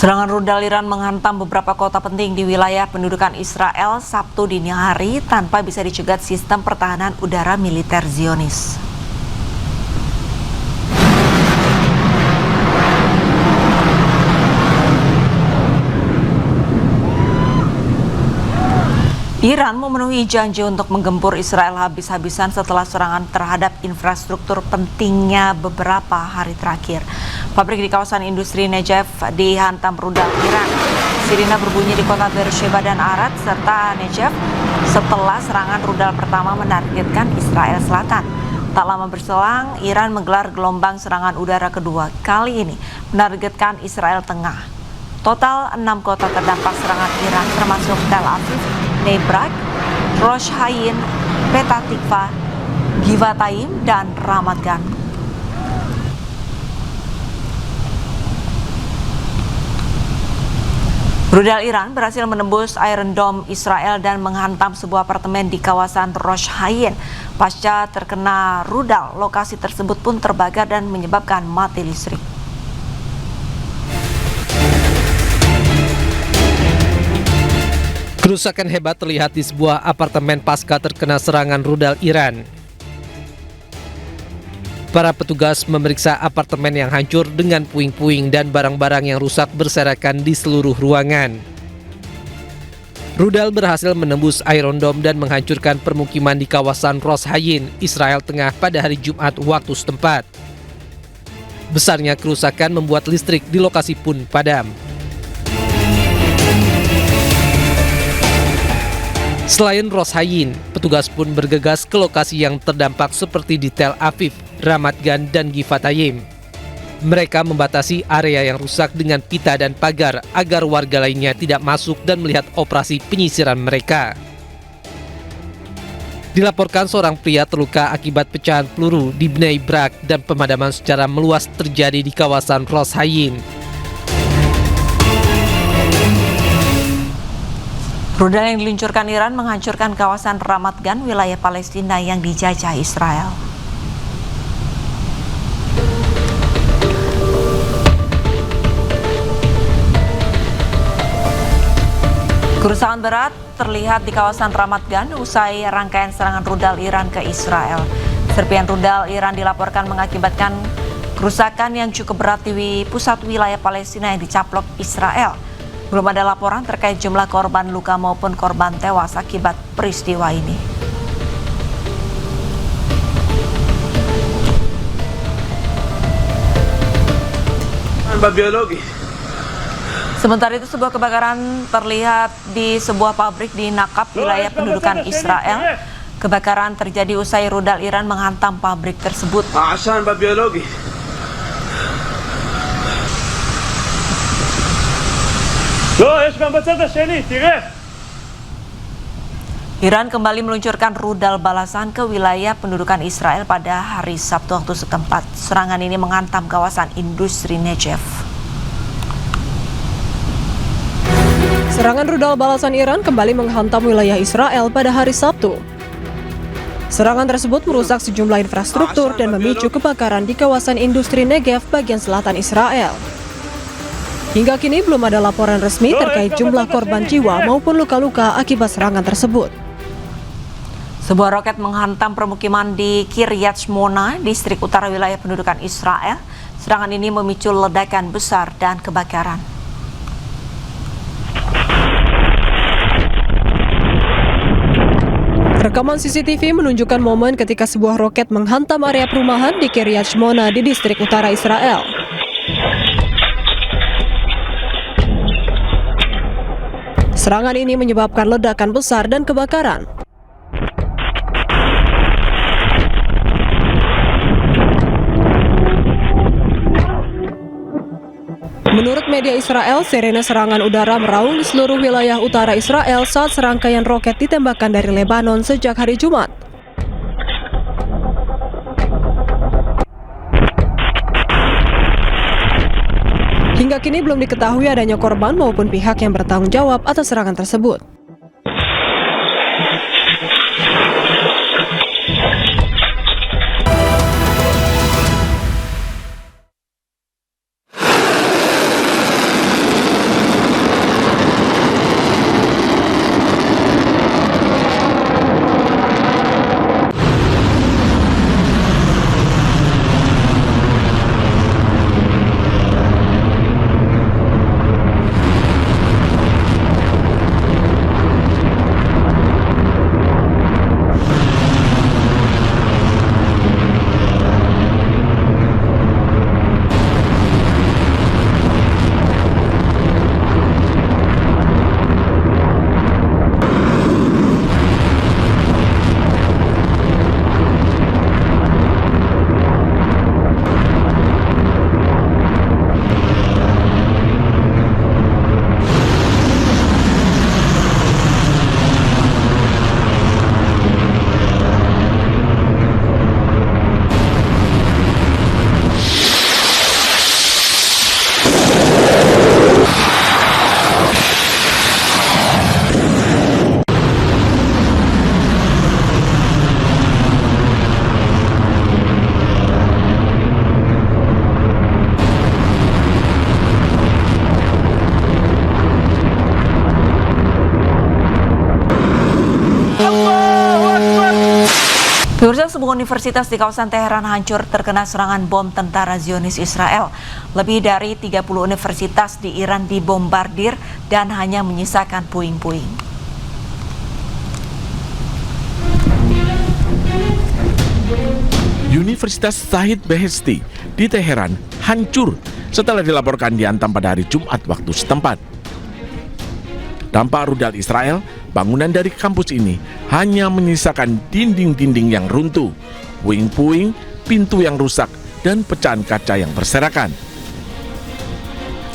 Serangan rudal Iran menghantam beberapa kota penting di wilayah pendudukan Israel Sabtu dini hari tanpa bisa dicegat sistem pertahanan udara militer Zionis. Iran memenuhi janji untuk menggempur Israel habis-habisan setelah serangan terhadap infrastruktur pentingnya beberapa hari terakhir. Pabrik di kawasan industri Negev dihantam rudal Iran. Sirine berbunyi di kota Beersheba dan Arad serta Negev setelah serangan rudal pertama menargetkan Israel Selatan. Tak lama berselang, Iran menggelar gelombang serangan udara kedua. Kali ini menargetkan Israel Tengah. Total 6 kota terdampak serangan Iran termasuk Tel Aviv, Bnei Brak, Rosh Hayin, Petah Tikva, Givatayim, dan Ramat Gan. Rudal Iran berhasil menembus Iron Dome Israel dan menghantam sebuah apartemen di kawasan Rosh Hayin. Pasca terkena rudal, lokasi tersebut pun terbakar dan menyebabkan mati listrik. Kerusakan hebat terlihat di sebuah apartemen pasca terkena serangan rudal Iran. Para petugas memeriksa apartemen yang hancur dengan puing-puing dan barang-barang yang rusak berserakan di seluruh ruangan. Rudal berhasil menembus Iron Dome dan menghancurkan permukiman di kawasan Rosh Hayin, Israel Tengah pada hari Jumat waktu setempat. Besarnya kerusakan membuat listrik di lokasi pun padam. Selain Rosh Hayin, petugas pun bergegas ke lokasi yang terdampak seperti di Tel Aviv, Ramat Gan, dan Givatayim. Mereka membatasi area yang rusak dengan pita dan pagar agar warga lainnya tidak masuk dan melihat operasi penyisiran mereka. Dilaporkan seorang pria terluka akibat pecahan peluru di Bnei Brak dan pemadaman secara meluas terjadi di kawasan Rosh Hayin. Rudal yang diluncurkan Iran menghancurkan kawasan Ramat Gan, wilayah Palestina yang dijajah Israel. Kerusakan berat terlihat di kawasan Ramat Gan usai rangkaian serangan rudal Iran ke Israel. Serpian rudal Iran dilaporkan mengakibatkan kerusakan yang cukup berat di pusat wilayah Palestina yang dicaplok Israel. Belum ada laporan terkait jumlah korban luka maupun korban tewas akibat peristiwa ini. Sementara itu, sebuah kebakaran terlihat di sebuah pabrik di Nakab, wilayah pendudukan Israel. Kebakaran terjadi usai rudal Iran menghantam pabrik tersebut. Iran kembali meluncurkan rudal balasan ke wilayah pendudukan Israel pada hari Sabtu waktu setempat. Serangan ini menghantam kawasan industri Negev. Serangan rudal balasan Iran kembali menghantam wilayah Israel pada hari Sabtu. Serangan tersebut merusak sejumlah infrastruktur dan memicu kebakaran di kawasan industri Negev bagian selatan Israel. Hingga kini belum ada laporan resmi terkait jumlah korban jiwa maupun luka-luka akibat serangan tersebut. Sebuah roket menghantam permukiman di Kiryat Shmona, distrik utara wilayah pendudukan Israel. Serangan ini memicu ledakan besar dan kebakaran. Rekaman CCTV menunjukkan momen ketika sebuah roket menghantam area perumahan di Kiryat Shmona di distrik utara Israel. Serangan ini menyebabkan ledakan besar dan kebakaran. Menurut media Israel, sirene serangan udara meraung di seluruh wilayah utara Israel saat serangkaian roket ditembakkan dari Lebanon sejak hari Jumat. Hingga kini belum diketahui adanya korban maupun pihak yang bertanggung jawab atas serangan tersebut. sebuah universitas di kawasan Teheran hancur terkena serangan bom tentara Zionis Israel. Lebih dari 30 universitas di Iran dibombardir dan hanya menyisakan puing-puing. Universitas Shahid Beheshti di Teheran hancur setelah dilaporkan dihantam pada hari Jumat waktu setempat. Dampak rudal Israel, bangunan dari kampus ini hanya menyisakan dinding-dinding yang runtuh, puing-puing, pintu yang rusak, dan pecahan kaca yang berserakan.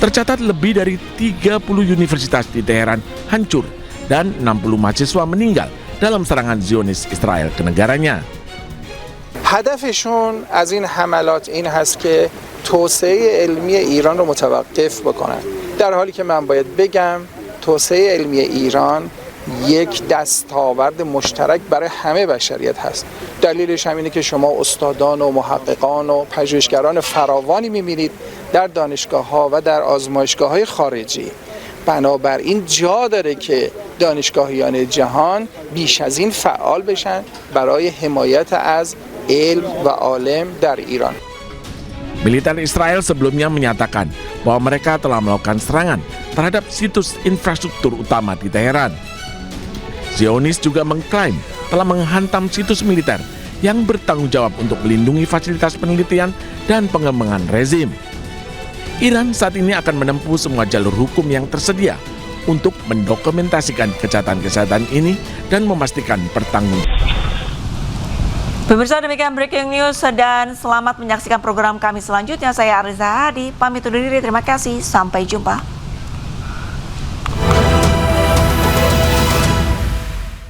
Tercatat lebih dari 30 universitas di Teheran hancur dan 60 mahasiswa meninggal dalam serangan Zionis Israel ke negaranya. هدفشون از این حملات این هست که توسعه علمی ایران رو متوقف بکنن. در حالی که من باید بگم توسعه علمی ایران یک دستاورد مشترک برای همه بشریت هست. دلیلش همینه که شما استادان و محققان و پژوهشگران فراوانی می‌بینید در دانشگاه‌ها و در آزمایشگاه‌های خارجی. بنابراین جا داره که دانشگاهیان جهان بیش از این فعال بشن برای حمایت از علم و عالم در ایران. Militer Israel sebelumnya menyatakan bahwa mereka telah melakukan serangan terhadap situs infrastruktur utama di Teheran. Zionis juga mengklaim telah menghantam situs militer yang bertanggung jawab untuk melindungi fasilitas penelitian dan pengembangan rezim. Iran saat ini akan menempuh semua jalur hukum yang tersedia untuk mendokumentasikan kejahatan-kejahatan ini dan memastikan pertanggungjawaban. Pemirsa, demikian breaking news dan selamat menyaksikan program kami selanjutnya. Saya Ariza Hadi, pamit undur diri. Terima kasih, sampai jumpa.